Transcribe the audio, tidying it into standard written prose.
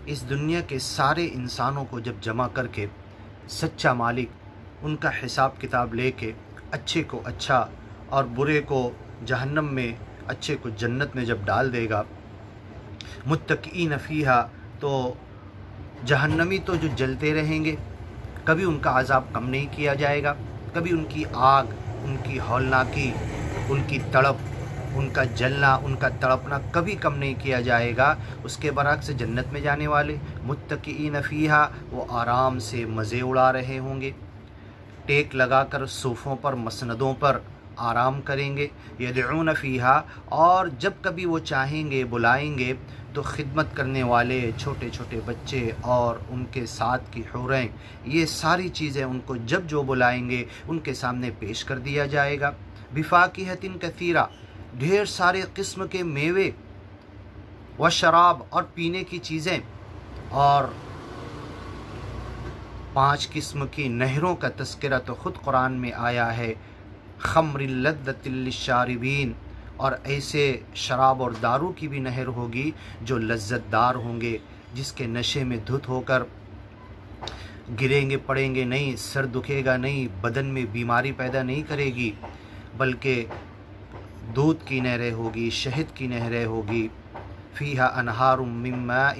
اس دنیا کے سارے انسانوں کو جب جمع کر کے سچا مالک ان کا حساب کتاب لے کے اچھے کو اچھا اور برے کو جہنم میں، اچھے کو جنت میں جب ڈال دے گا، متقین فیہا، تو جہنمی تو جو جلتے رہیں گے، کبھی ان کا عذاب کم نہیں کیا جائے گا، کبھی ان کی آگ، ان کی ہولناکی، ان کی تڑپ، ان کا جلنا، ان کا تڑپنا کبھی کم نہیں کیا جائے گا۔ اس کے برعکس جنت میں جانے والے متقین فیہا، وہ آرام سے مزے اڑا رہے ہوں گے، ٹیک لگا کر صوفوں پر، مسندوں پر آرام کریں گے، یدعون فیہا، اور جب کبھی وہ چاہیں گے بلائیں گے تو خدمت کرنے والے چھوٹے چھوٹے بچے اور ان کے ساتھ کی حوریں، یہ ساری چیزیں ان کو جب جو بلائیں گے ان کے سامنے پیش کر دیا جائے گا۔ بفاکہۃ کثیرہ، ڈھیر سارے قسم کے میوے، و شراب، اور پینے کی چیزیں، اور 5 قسم کی نہروں کا تذکرہ تو خود قرآن میں آیا ہے، خمر لذۃ للشاربین، اور ایسے شراب اور دارو کی بھی نہر ہوگی جو لذت دار ہوں گے، جس کے نشے میں دھت ہو کر گریں گے پڑیں گے نہیں، سر دکھے گا نہیں، بدن میں بیماری پیدا نہیں کرے گی، بلکہ دودھ کی نہریں ہوگی، شہد کی نہریں ہوگی۔ فیہا انہار من ماء